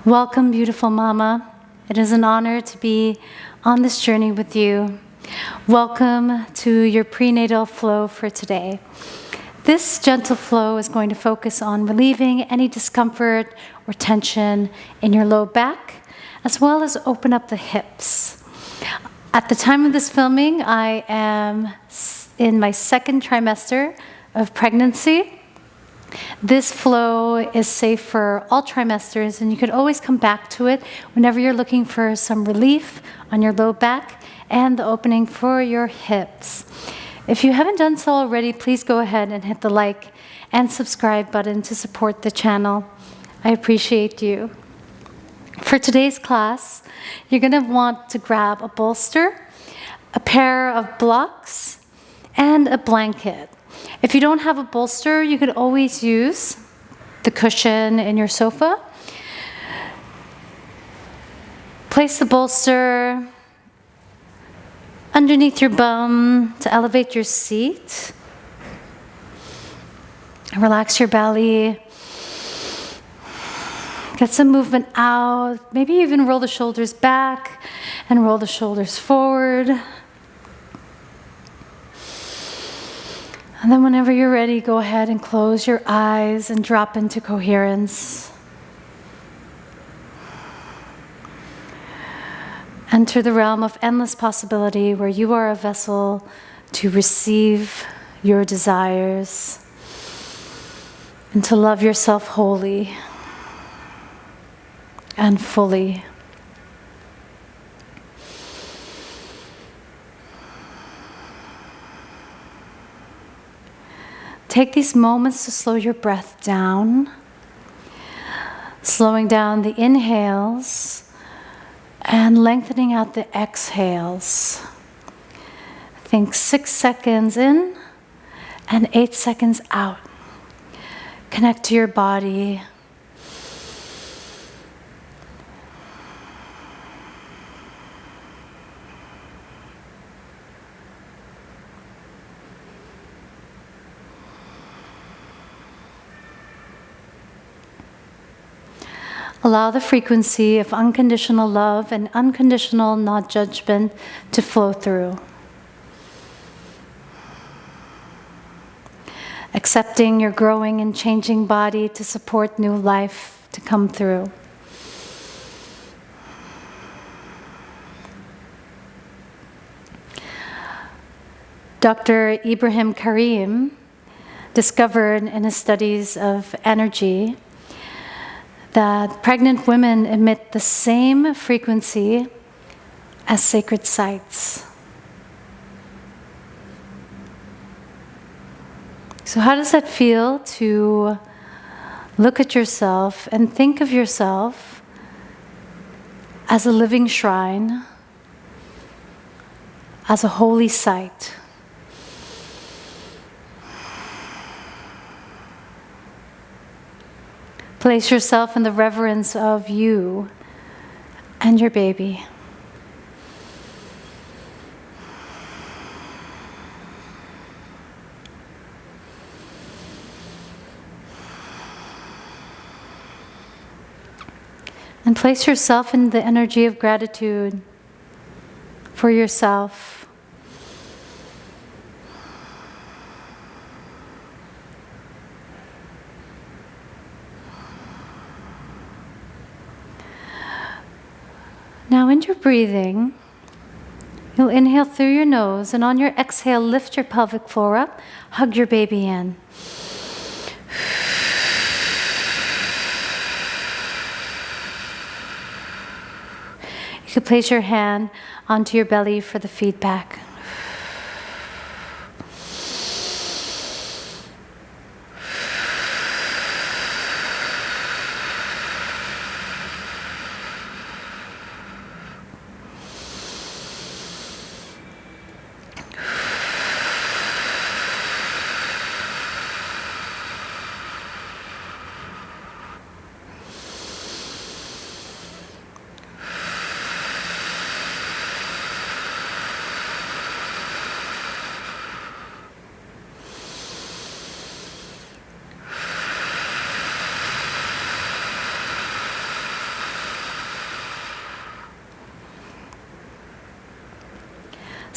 Welcome, beautiful Mama. It is an honor to be on this journey with you. Welcome to your prenatal flow for today. This gentle flow is going to focus on relieving any discomfort or tension in your low back, as well as open up the hips. At the time of this filming, I am in my second trimester of pregnancy. This flow is safe for all trimesters, and you could always come back to it whenever you're looking for some relief on your low back and the opening for your hips. If you haven't done so already, please go ahead and hit the like and subscribe button to support the channel. I appreciate you. For today's class, you're going to want to grab a bolster, a pair of blocks, and a blanket. If you don't have a bolster, you could always use the cushion in your sofa. Place the bolster underneath your bum to elevate your seat. Relax your belly. Get some movement out. Maybe even roll the shoulders back and roll the shoulders forward. And then whenever you're ready, go ahead and close your eyes and drop into coherence. Enter the realm of endless possibility where you are a vessel to receive your desires and to love yourself wholly and fully. Take these moments to slow your breath down, slowing down the inhales and lengthening out the exhales. Think 6 seconds in and 8 seconds out. Connect to your body. Allow the frequency of unconditional love and unconditional non-judgment to flow through. Accepting your growing and changing body to support new life to come through. Dr. Ibrahim Karim discovered in his studies of energy that pregnant women emit the same frequency as sacred sites. So how does that feel to look at yourself and think of yourself as a living shrine, as a holy site? Place yourself in the reverence of you and your baby. And place yourself in the energy of gratitude for yourself. Now in your breathing, you'll inhale through your nose, and on your exhale, lift your pelvic floor up, hug your baby in. You can place your hand onto your belly for the feedback.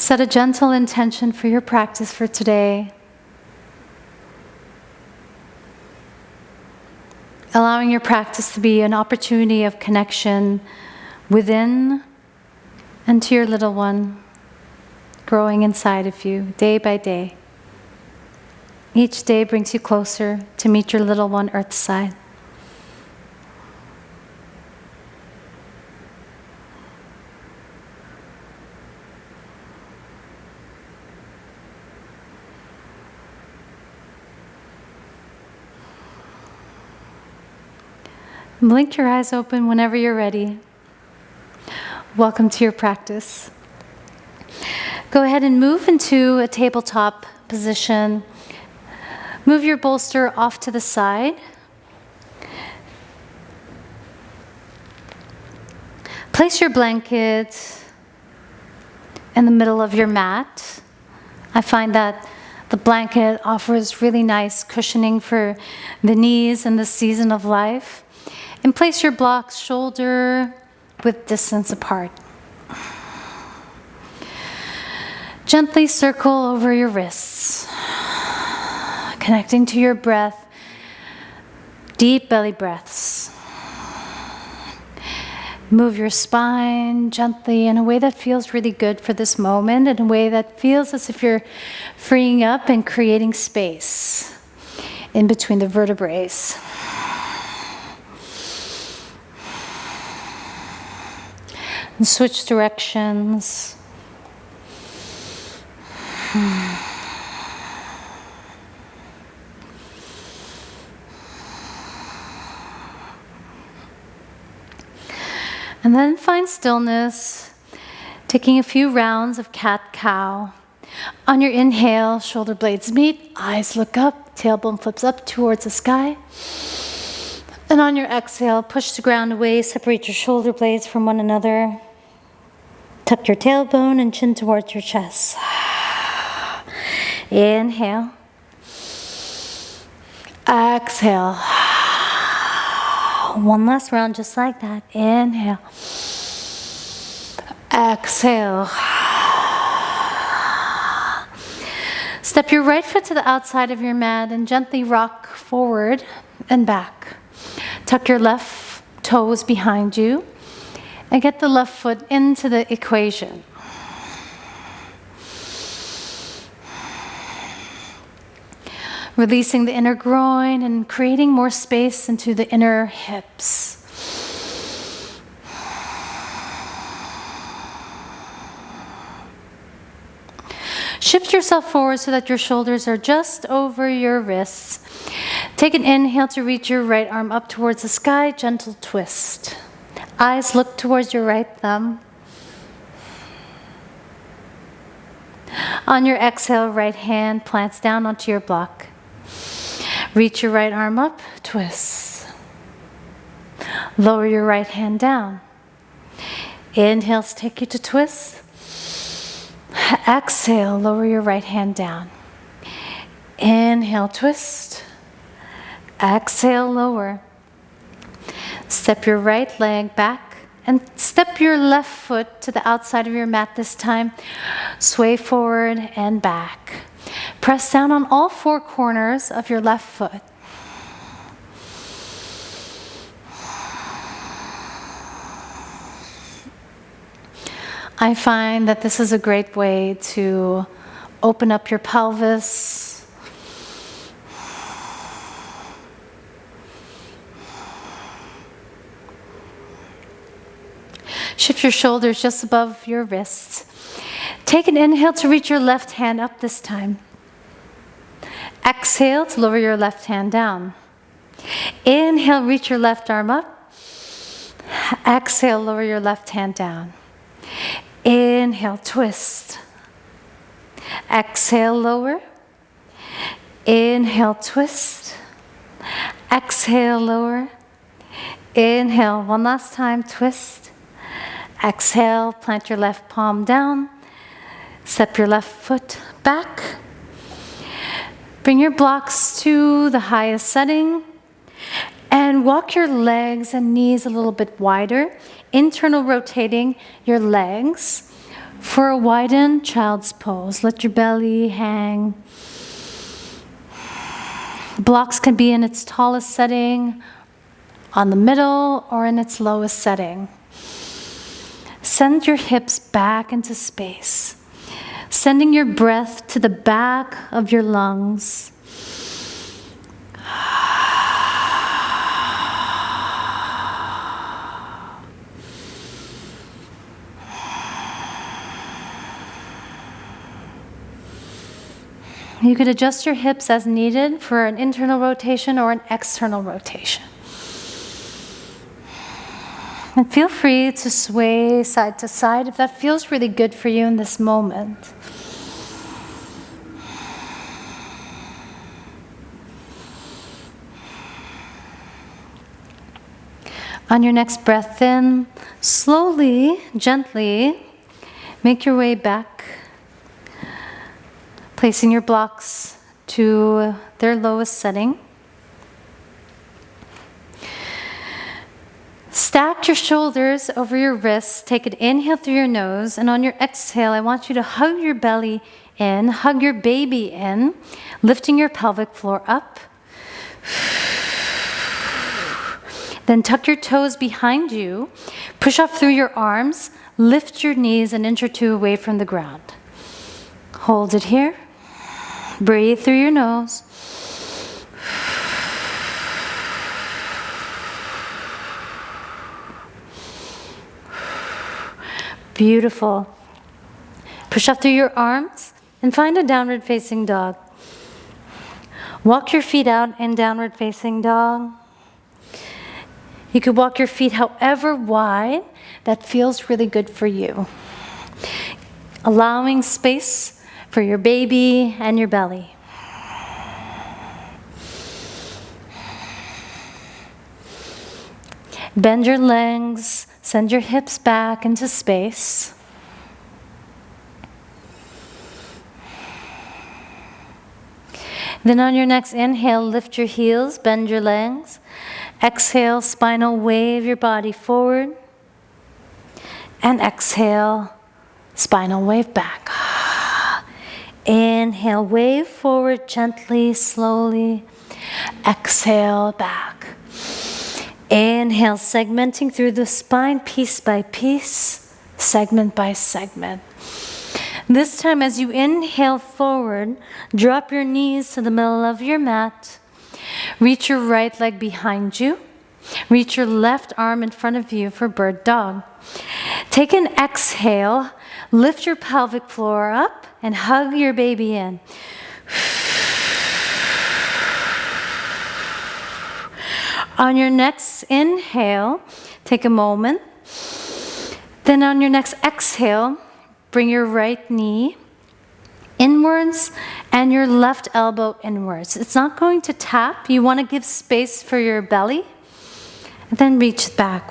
Set a gentle intention for your practice for today. Allowing your practice to be an opportunity of connection within and to your little one, growing inside of you day by day. Each day brings you closer to meet your little one earthside. Blink your eyes open whenever you're ready. Welcome to your practice. Go ahead and move into a tabletop position. Move your bolster off to the side. Place your blanket in the middle of your mat. I find that the blanket offers really nice cushioning for the knees in this season of life. And place your blocks shoulder width distance apart. Gently circle over your wrists, connecting to your breath, deep belly breaths. Move your spine gently in a way that feels really good for this moment, in a way that feels as if you're freeing up and creating space in between the vertebrae. And switch directions. And then find stillness, taking a few rounds of cat-cow. On your inhale, shoulder blades meet, eyes look up, tailbone flips up towards the sky. And on your exhale, push the ground away, separate your shoulder blades from one another. Tuck your tailbone and chin towards your chest. Inhale. Exhale. One last round just like that. Inhale. Exhale. Step your right foot to the outside of your mat and gently rock forward and back. Tuck your left toes behind you and get the left foot into the equation. Releasing the inner groin and creating more space into the inner hips. Shift yourself forward so that your shoulders are just over your wrists. Take an inhale to reach your right arm up towards the sky, gentle twist. Eyes look towards your right thumb. On your exhale, right hand plants down onto your block. Reach your right arm up, twist. Lower your right hand down. Inhales take you to twist. Exhale, lower your right hand down. Inhale, twist. Exhale, lower. Step your right leg back and step your left foot to the outside of your mat this time. Sway forward and back. Press down on all four corners of your left foot. I find that this is a great way to open up your pelvis. Shift your shoulders just above your wrists. Take an inhale to reach your left hand up this time. Exhale to lower your left hand down. Inhale, reach your left arm up. Exhale, lower your left hand down. Inhale, twist. Exhale, lower. Inhale, twist. Exhale, lower. Inhale, one last time, twist. Exhale, plant your left palm down. Step your left foot back. Bring your blocks to the highest setting. And walk your legs and knees a little bit wider. Internal rotating your legs. For a widened child's pose, let your belly hang. Blocks can be in its tallest setting, on the middle, or in its lowest setting. Send your hips back into space, sending your breath to the back of your lungs. You could adjust your hips as needed for an internal rotation or an external rotation. And feel free to sway side to side if that feels really good for you in this moment. On your next breath in, slowly, gently, make your way back, placing your blocks to their lowest setting. Stack your shoulders over your wrists. Take an inhale through your nose, and on your exhale, I want you to hug your belly in, hug your baby in, lifting your pelvic floor up. Then tuck your toes behind you, push off through your arms, lift your knees an inch or two away from the ground. Hold it here. Breathe through your nose. Beautiful. Push up through your arms and find a downward facing dog. Walk your feet out in downward facing dog. You could walk your feet however wide that feels really good for you. Allowing space for your baby and your belly. Bend your legs, send your hips back into space. Then on your next inhale, lift your heels, bend your legs. Exhale, spinal wave your body forward. And exhale, spinal wave back. Inhale, wave forward gently, slowly. Exhale, back. Inhale, segmenting through the spine piece by piece, segment by segment. This time, as you inhale forward, drop your knees to the middle of your mat. Reach your right leg behind you. Reach your left arm in front of you for bird dog. Take an exhale, lift your pelvic floor up, and hug your baby in. On your next inhale, take a moment. Then on your next exhale, bring your right knee inwards and your left elbow inwards. It's not going to tap. You want to give space for your belly. And then reach back.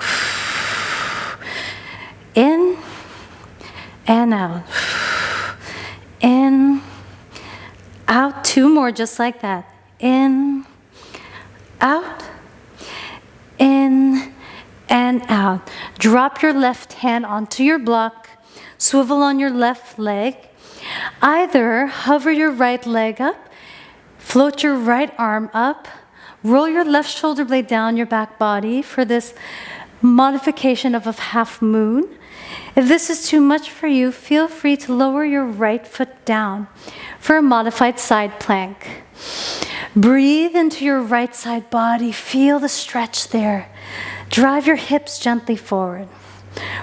In and out. In, out. Two more just like that. In, out. In and out. Drop your left hand onto your block. Swivel on your left leg. Either hover your right leg up, float your right arm up, roll your left shoulder blade down your back body for this modification of a half moon. If this is too much for you, feel free to lower your right foot down for a modified side plank. Breathe into your right side body. Feel the stretch there. Drive your hips gently forward.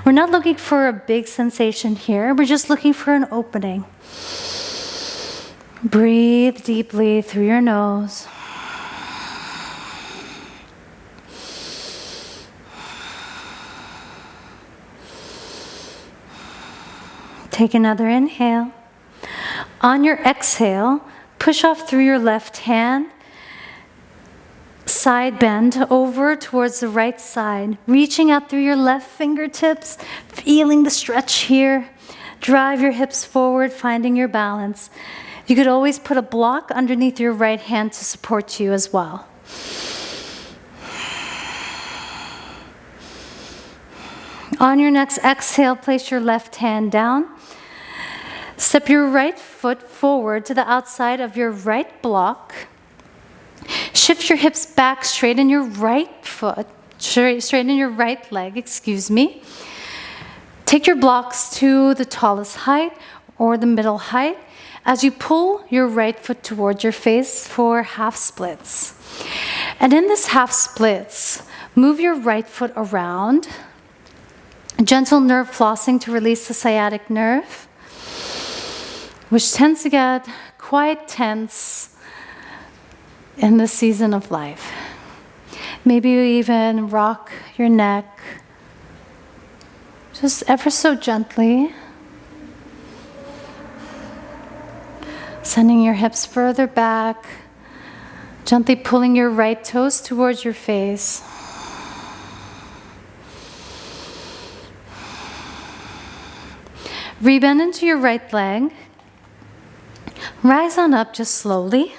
We're not looking for a big sensation here. We're just looking for an opening. Breathe deeply through your nose. Take another inhale. On your exhale, push off through your left hand. Side bend over towards the right side, reaching out through your left fingertips, feeling the stretch here. Drive your hips forward, finding your balance. You could always put a block underneath your right hand to support you as well. On your next exhale, place your left hand down. Step your right foot forward to the outside of your right block. Shift your hips back, straighten your right foot, straighten your right leg, Take your blocks to the tallest height or the middle height as you pull your right foot towards your face for half splits. And in this half splits, move your right foot around. Gentle nerve flossing to release the sciatic nerve, which tends to get quite tense in this season of life. Maybe you even rock your neck just ever so gently, sending your hips further back, gently pulling your right toes towards your face. Rebend into your right leg. Rise on up just slowly.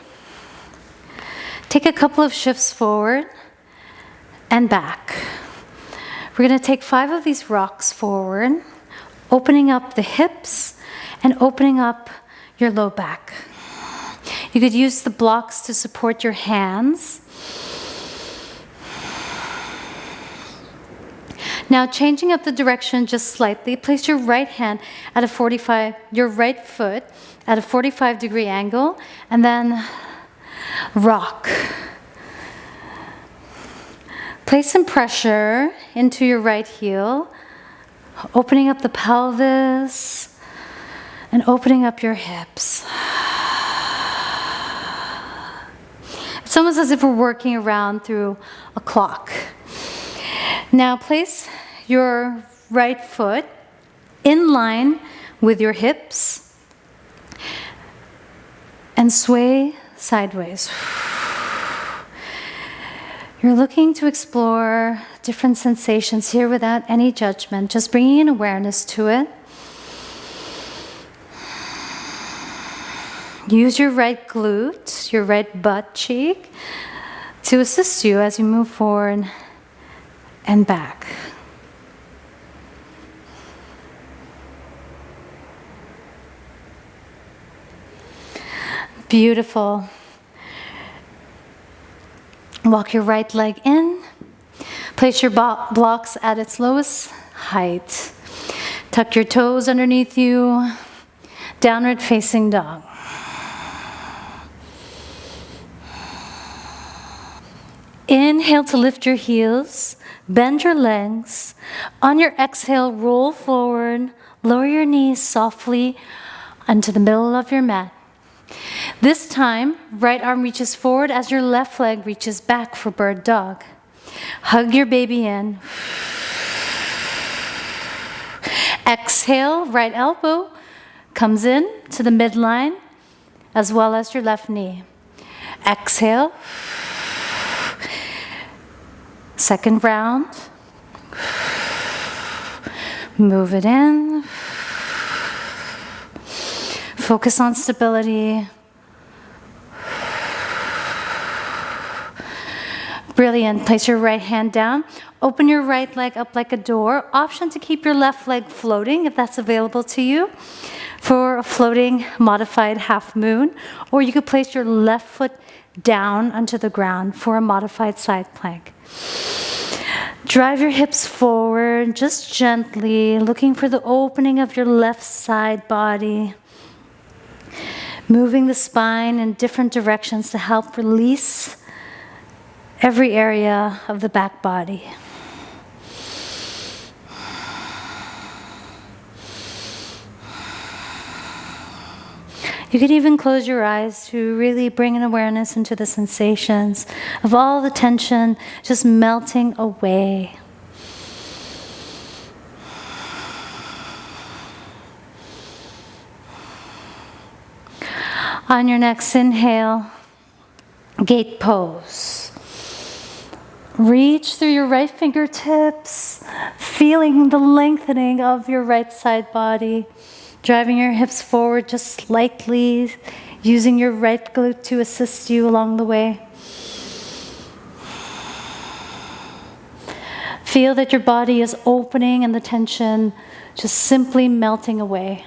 Take a couple of shifts forward and back. We're going to take 5 of these rocks forward, opening up the hips and opening up your low back. You could use the blocks to support your hands. Now, changing up the direction just slightly, place your right hand at your right foot at a 45-degree angle, and then rock. Place some pressure into your right heel, opening up the pelvis and opening up your hips. It's almost as if we're working around through a clock. Now place your right foot in line with your hips and sway sideways. You're looking to explore different sensations here without any judgment, just bringing an awareness to it. Use your right glute, your right butt cheek, to assist you as you move forward and back. Beautiful. Walk your right leg in. Place your blocks at its lowest height. Tuck your toes underneath you. Downward facing dog. Inhale to lift your heels. Bend your legs. On your exhale, roll forward. Lower your knees softly onto the middle of your mat. This time, right arm reaches forward as your left leg reaches back for bird dog. Hug your baby in. Exhale, right elbow comes in to the midline as well as your left knee. Exhale. Second round. Move it in. Focus on stability. Brilliant. Place your right hand down. Open your right leg up like a door. Option to keep your left leg floating if that's available to you for a floating modified half moon. Or you could place your left foot down onto the ground for a modified side plank. Drive your hips forward just gently, looking for the opening of your left side body. Moving the spine in different directions to help release every area of the back body. You could even close your eyes to really bring an awareness into the sensations of all the tension just melting away. On your next inhale, gate pose. Reach through your right fingertips, feeling the lengthening of your right side body, driving your hips forward just slightly, using your right glute to assist you along the way. Feel that your body is opening and the tension just simply melting away.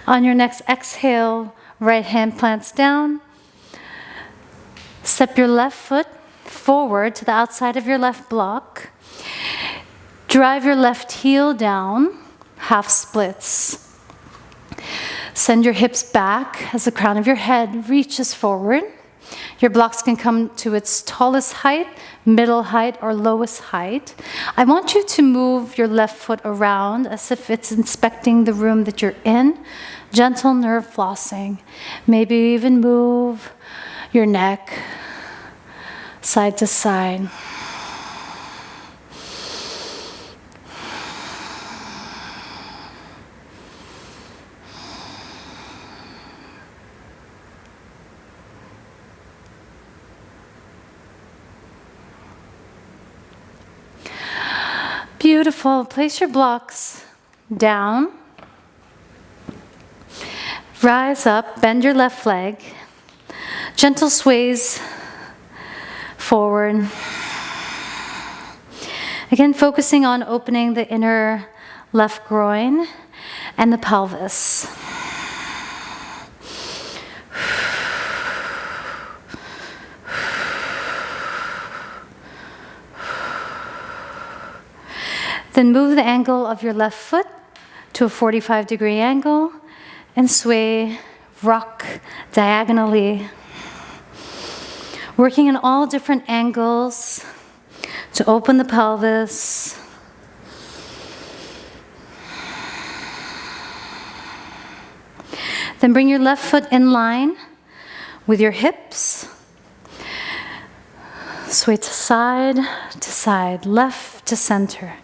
On your next exhale, right hand plants down. Step your left foot forward to the outside of your left block. Drive your left heel down, half splits. Send your hips back as the crown of your head reaches forward. Your blocks can come to its tallest height, middle height, or lowest height. I want you to move your left foot around as if it's inspecting the room that you're in. Gentle nerve flossing. Maybe even move your neck side to side. Beautiful. Place your blocks down. Rise up, bend your left leg. Gentle sways forward. Again, focusing on opening the inner left groin and the pelvis. Then move the angle of your left foot to a 45-degree angle and sway, rock diagonally. Working in all different angles to open the pelvis. Then bring your left foot in line with your hips. Sway to side, left to center.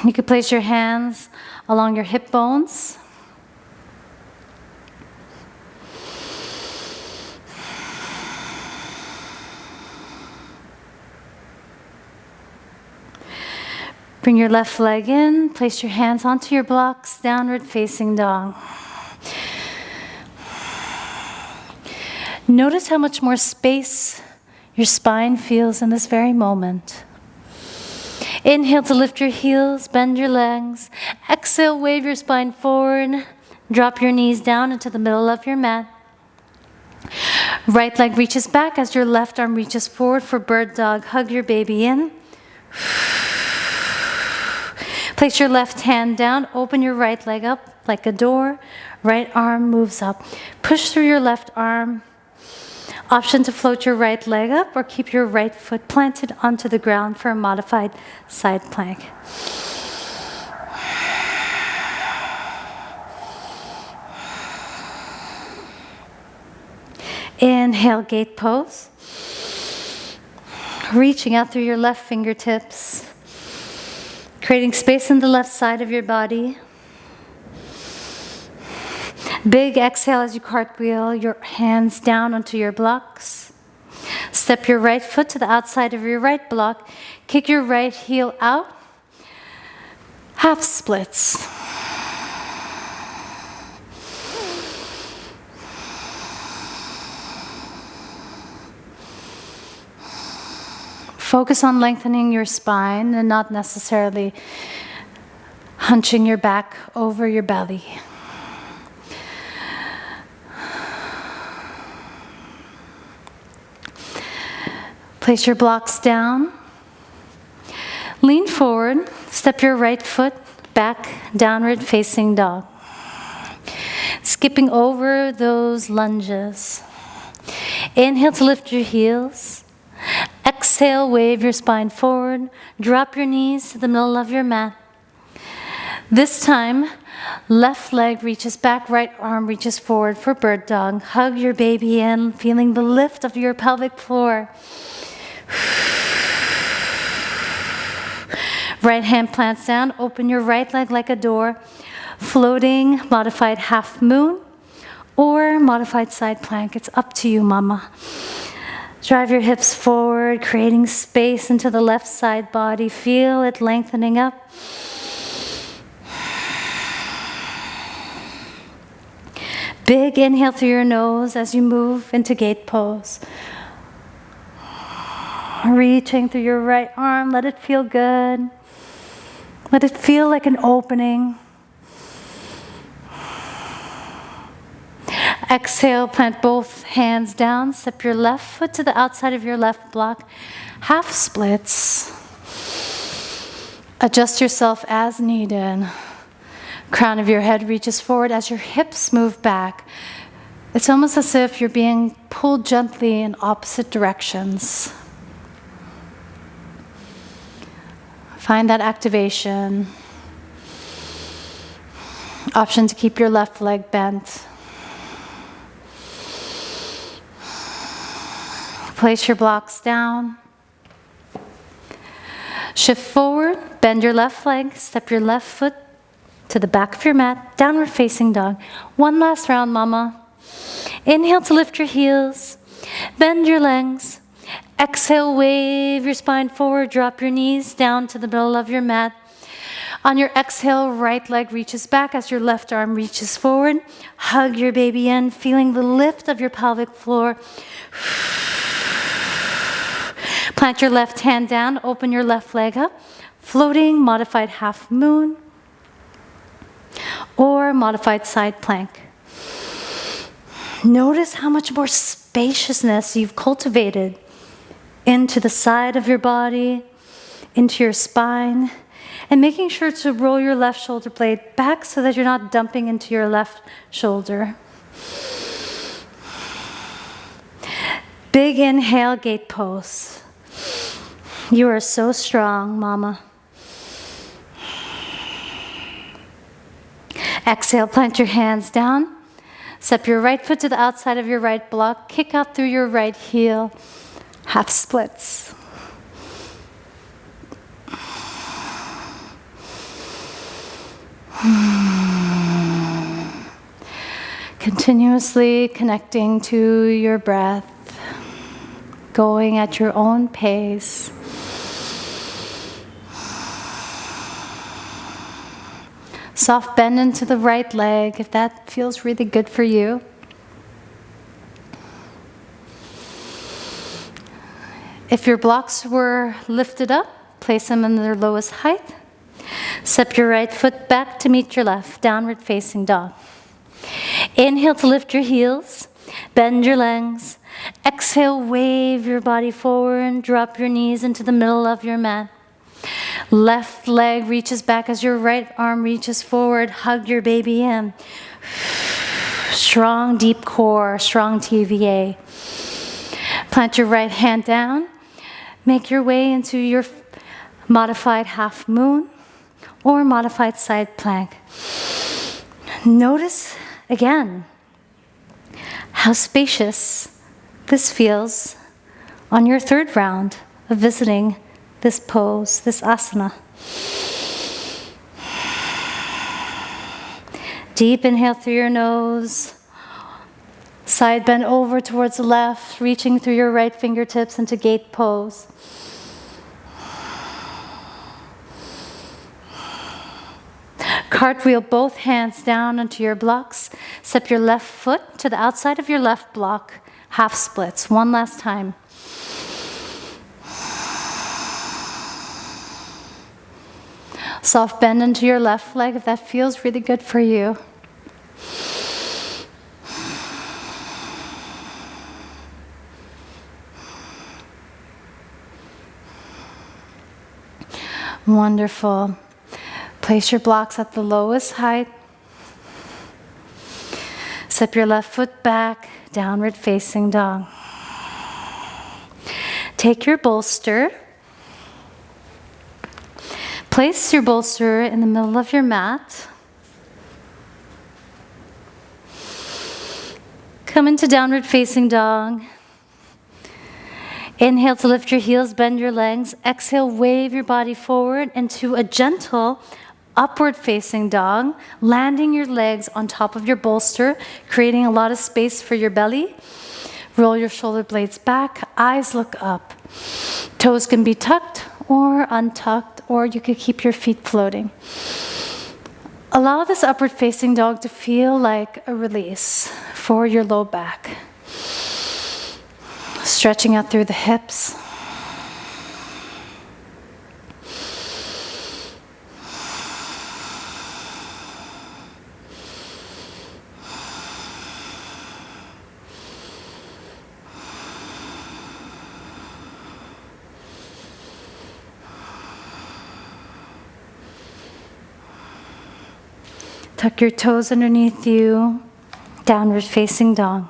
You can place your hands along your hip bones. Bring your left leg in, place your hands onto your blocks, downward facing dog. Notice how much more space your spine feels in this very moment. Inhale to lift your heels, bend your legs. Exhale, wave your spine forward. Drop your knees down into the middle of your mat. Right leg reaches back as your left arm reaches forward for bird dog. Hug your baby in. Place your left hand down. Open your right leg up like a door. Right arm moves up. Push through your left arm. Option to float your right leg up or keep your right foot planted onto the ground for a modified side plank. Inhale, gate pose. Reaching out through your left fingertips. Creating space in the left side of your body. Big exhale as you cartwheel your hands down onto your blocks. Step your right foot to the outside of your right block. Kick your right heel out. Half splits. Focus on lengthening your spine and not necessarily hunching your back over your belly. Place your blocks down. Lean forward. Step your right foot back, downward facing dog. Skipping over those lunges. Inhale to lift your heels. Exhale, wave your spine forward. Drop your knees to the middle of your mat. This time, left leg reaches back, right arm reaches forward for bird dog. Hug your baby in, feeling the lift of your pelvic floor. Right hand plants down. Open your right leg like a door. Floating, modified half moon or modified side plank. It's up to you, mama. Drive your hips forward, creating space into the left side body. Feel it lengthening up. Big inhale through your nose as you move into gate pose. Reaching through your right arm, let it feel good. Let it feel like an opening. Exhale, plant both hands down. Step your left foot to the outside of your left block. Half splits. Adjust yourself as needed. Crown of your head reaches forward as your hips move back. It's almost as if you're being pulled gently in opposite directions. Find that activation. Option to keep your left leg bent. Place your blocks down. Shift forward, bend your left leg, step your left foot to the back of your mat, downward facing dog. One last round, mama. Inhale to lift your heels, bend your legs. Exhale, wave your spine forward, drop your knees down to the middle of your mat. On your exhale, right leg reaches back as your left arm reaches forward. Hug your baby in, feeling the lift of your pelvic floor. Plant your left hand down, open your left leg up. Floating, modified half moon, or modified side plank. Notice how much more spaciousness you've cultivated into the side of your body, into your spine, and making sure to roll your left shoulder blade back so that you're not dumping into your left shoulder. Big inhale, gate pose. You are so strong, mama. Exhale, plant your hands down. Step your right foot to the outside of your right block. Kick out through your right heel. Half splits. Continuously connecting to your breath, going at your own pace. Soft bend into the right leg if that feels really good for you. If your blocks were lifted up, place them in their lowest height. Step your right foot back to meet your left, downward facing dog. Inhale to lift your heels, bend your legs. Exhale, wave your body forward, drop your knees into the middle of your mat. Left leg reaches back as your right arm reaches forward. Hug your baby in. Strong, deep core, strong TVA. Plant your right hand down. Make your way into your modified half moon or modified side plank. Notice again how spacious this feels on your third round of visiting this pose, this asana. Deep inhale through your nose. Side bend over towards the left, reaching through your right fingertips into gate pose. Cartwheel both hands down onto your blocks. Step your left foot to the outside of your left block. Half splits. One last time. Soft bend into your left leg if that feels really good for you. Wonderful. Place your blocks at the lowest height. Step your left foot back, downward facing dog. Take your bolster. Place your bolster in the middle of your mat. Come into downward facing dog. Inhale to lift your heels, bend your legs. Exhale, wave your body forward into a gentle upward facing dog, landing your legs on top of your bolster, creating a lot of space for your belly. Roll your shoulder blades back, eyes look up. Toes can be tucked or untucked, or you could keep your feet floating. Allow this upward facing dog to feel like a release for your low back. Stretching out through the hips. Tuck your toes underneath you, downward facing dog.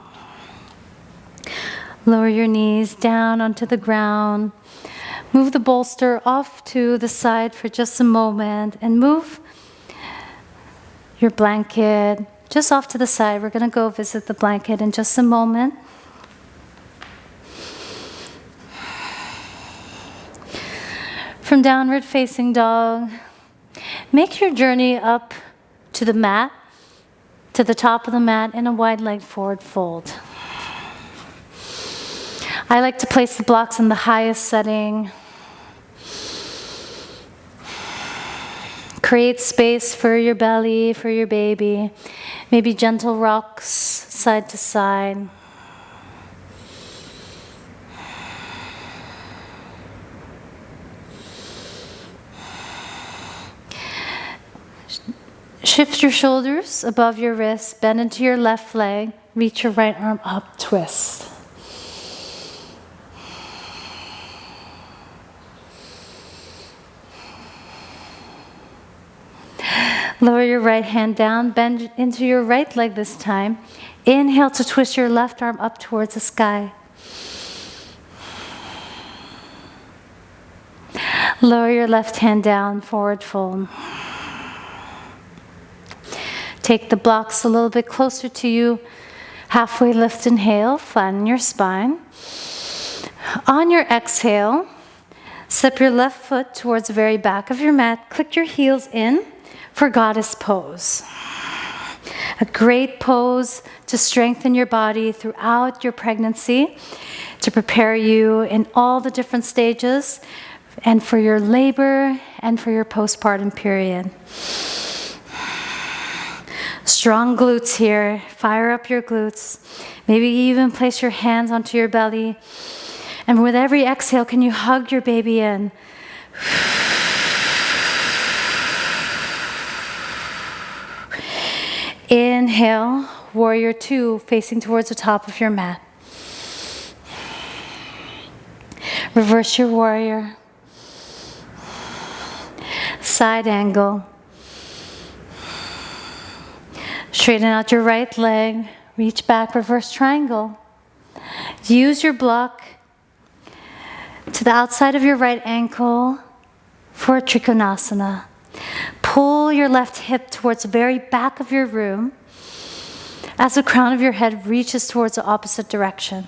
Lower your knees down onto the ground. Move the bolster off to the side for just a moment and move your blanket just off to the side. We're going to go visit the blanket in just a moment. From downward facing dog, make your journey up to the mat, to the top of the mat in a wide leg forward fold. I like to place the blocks in the highest setting. Create space for your belly, for your baby. Maybe gentle rocks side to side. Shift your shoulders above your wrists, bend into your left leg, reach your right arm up, twist. Lower your right hand down, bend into your right leg this time. Inhale to twist your left arm up towards the sky. Lower your left hand down, forward fold. Take the blocks a little bit closer to you. Halfway lift, inhale, flatten your spine. On your exhale, step your left foot towards the very back of your mat. Click your heels in for goddess pose. A great pose to strengthen your body throughout your pregnancy, to prepare you in all the different stages, and for your labor and for your postpartum period. Strong glutes here. Fire up your glutes. Maybe even place your hands onto your belly. And with every exhale, can you hug your baby in? Inhale, warrior two, facing towards the top of your mat. Reverse your warrior. Side angle. Straighten out your right leg. Reach back, reverse triangle. Use your block to the outside of your right ankle for a trikonasana. Pull your left hip towards the very back of your room as the crown of your head reaches towards the opposite direction.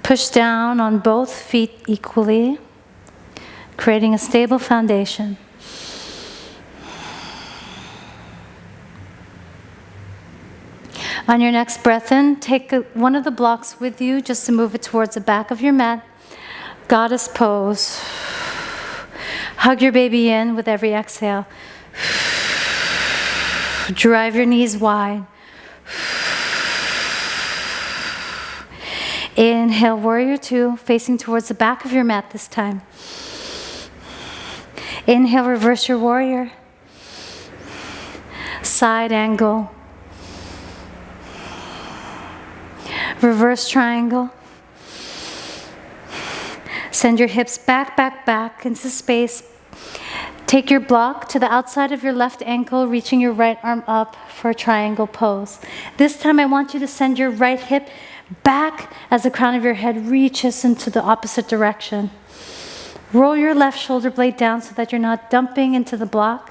Push down on both feet equally, creating a stable foundation. On your next breath in, take one of the blocks with you just to move it towards the back of your mat. Goddess pose. Hug your baby in with every exhale. Drive your knees wide. Inhale, warrior two, facing towards the back of your mat this time. Inhale, reverse your warrior. Side angle. Reverse triangle. Send your hips back, back, back into space. Take your block to the outside of your left ankle, reaching your right arm up for a triangle pose. This time I want you to send your right hip back as the crown of your head reaches into the opposite direction. Roll your left shoulder blade down so that you're not dumping into the block.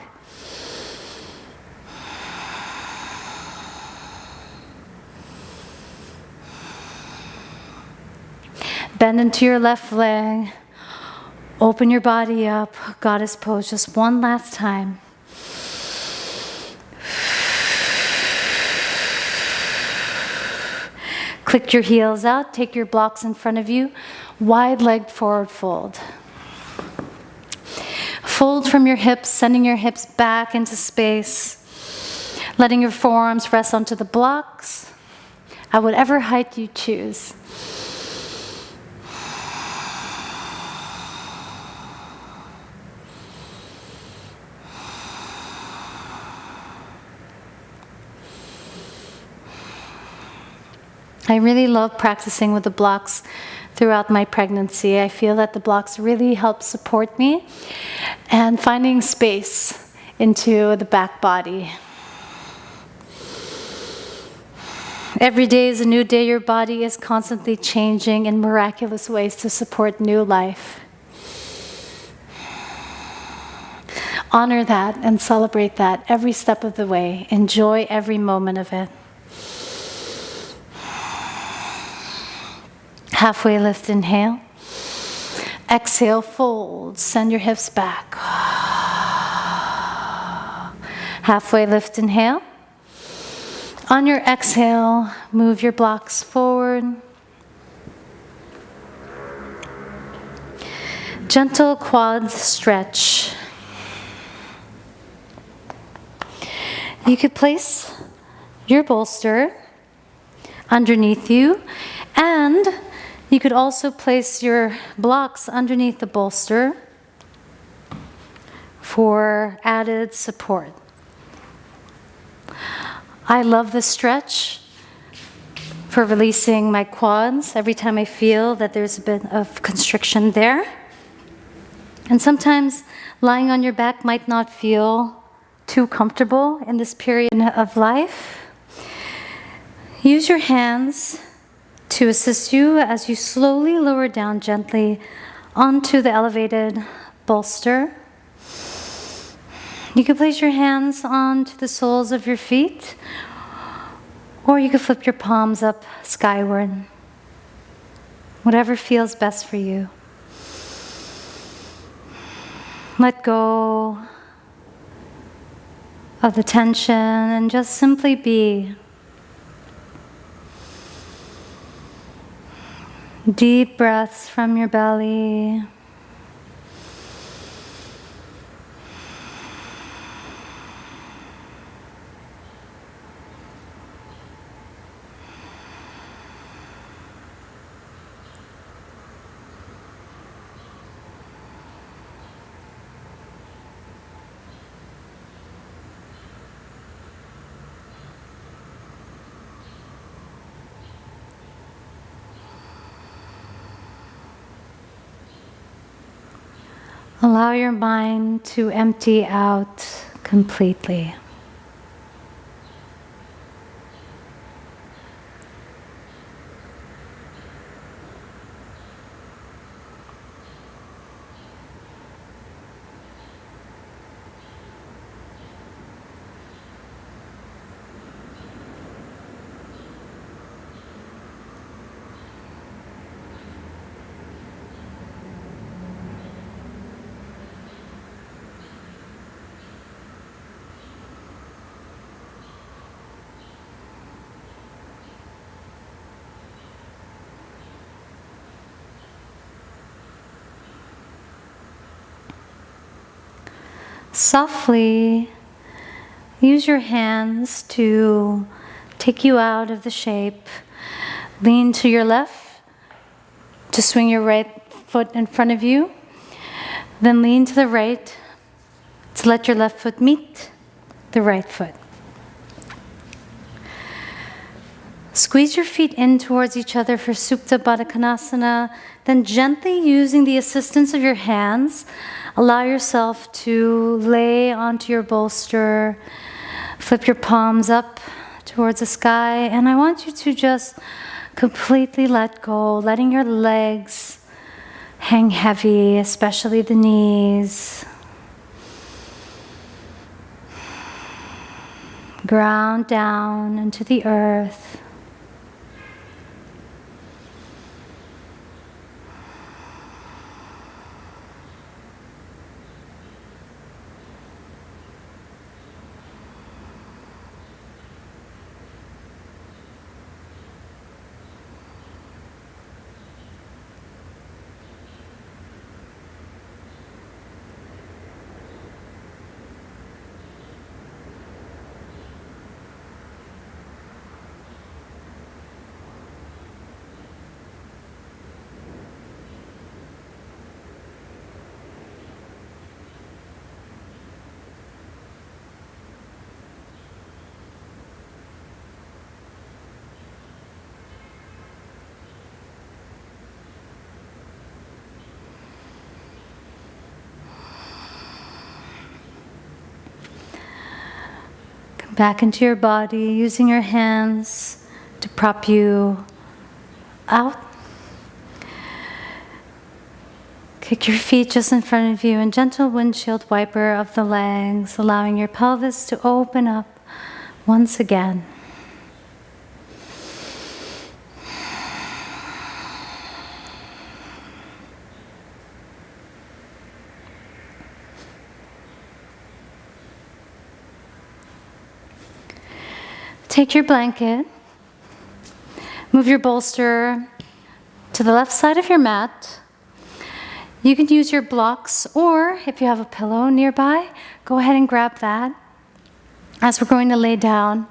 Bend into your left leg. Open your body up. Goddess pose just one last time. Click your heels out. Take your blocks in front of you. Wide-legged forward fold. Fold from your hips, sending your hips back into space. Letting your forearms rest onto the blocks at whatever height you choose. I really love practicing with the blocks throughout my pregnancy. I feel that the blocks really help support me and finding space into the back body. Every day is a new day. Your body is constantly changing in miraculous ways to support new life. Honor that and celebrate that every step of the way. Enjoy every moment of it. Halfway lift, inhale. Exhale, fold. Send your hips back. Halfway lift, inhale. On your exhale, move your blocks forward. Gentle quad stretch. You could place your bolster underneath you, and you could also place your blocks underneath the bolster for added support. I love this stretch for releasing my quads every time I feel that there's a bit of constriction there. And sometimes lying on your back might not feel too comfortable in this period of life. Use your hands to assist you as you slowly lower down gently onto the elevated bolster. You can place your hands onto the soles of your feet, or you can flip your palms up skyward. Whatever feels best for you. Let go of the tension and just simply be. Deep breaths from your belly. Allow your mind to empty out completely. Softly use your hands to take you out of the shape. Lean to your left to swing your right foot in front of you. Then lean to the right to let your left foot meet the right foot. Squeeze your feet in towards each other for Supta Baddha Konasana. Then gently using the assistance of your hands, allow yourself to lay onto your bolster. Flip your palms up towards the sky. And I want you to just completely let go, letting your legs hang heavy, especially the knees. Ground down into the earth. back into your body, using your hands to prop you out. Kick your feet just in front of you and gentle windshield wiper of the legs, allowing your pelvis to open up once again. Take your blanket, move your bolster to the left side of your mat. You can use your blocks, or if you have a pillow nearby, go ahead and grab that. As we're going to lay down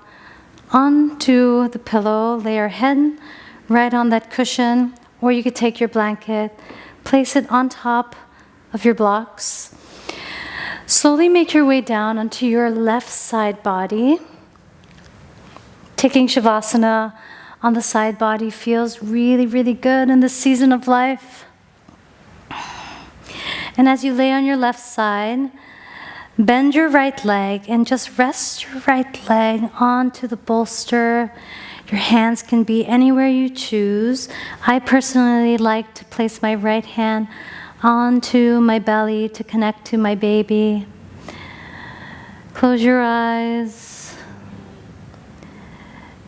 onto the pillow, lay our head right on that cushion, or you could take your blanket, place it on top of your blocks. Slowly make your way down onto your left side body. Taking Savasana on the side body feels really, really good in this season of life. And as you lay on your left side, bend your right leg and just rest your right leg onto the bolster. Your hands can be anywhere you choose. I personally like to place my right hand onto my belly to connect to my baby. Close your eyes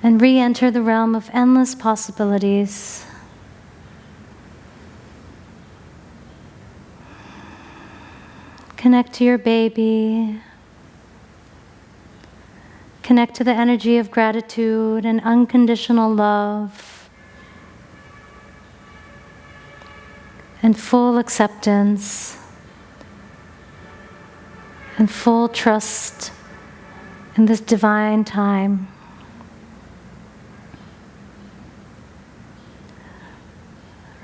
and re-enter the realm of endless possibilities. Connect to your baby. Connect to the energy of gratitude and unconditional love and full acceptance and full trust in this divine time.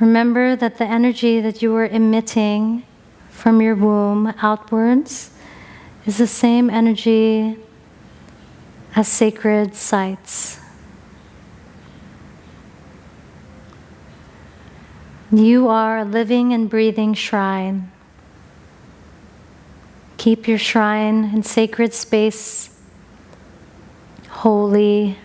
Remember that the energy that you are emitting from your womb outwards is the same energy as sacred sites. You are a living and breathing shrine. Keep your shrine and sacred space holy,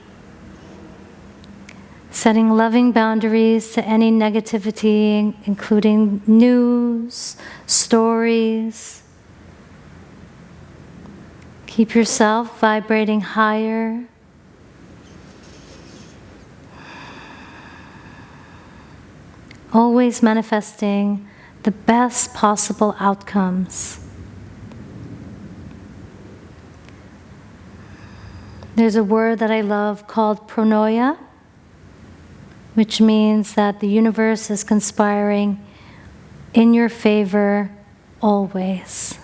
setting loving boundaries to any negativity, including news, stories. Keep yourself vibrating higher. Always manifesting the best possible outcomes. There's a word that I love called pronoia, which means that the universe is conspiring in your favor always.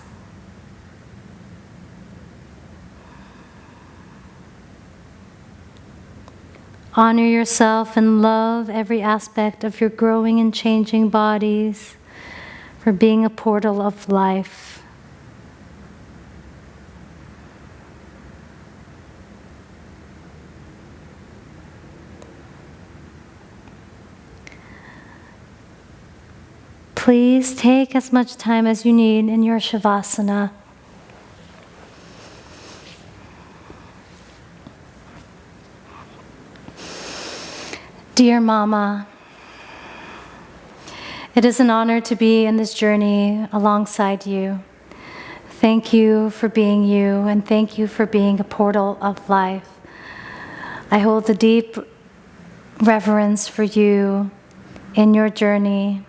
Honor yourself and love every aspect of your growing and changing bodies for being a portal of life. Please take as much time as you need in your Savasana. Dear Mama, it is an honor to be in this journey alongside you. Thank you for being you, and thank you for being a portal of life. I hold a deep reverence for you in your journey.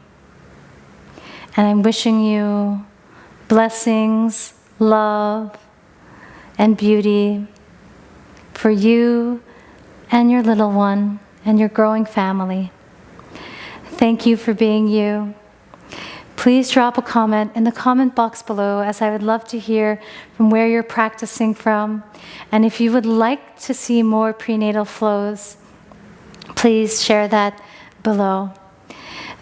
And I'm wishing you blessings, love, and beauty for you and your little one and your growing family. Thank you for being you. Please drop a comment in the comment box below, as I would love to hear from where you're practicing from. And if you would like to see more prenatal flows, please share that below.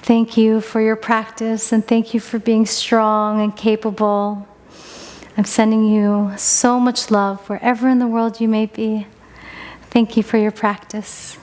Thank you for your practice, and thank you for being strong and capable. I'm sending you so much love wherever in the world you may be. Thank you for your practice.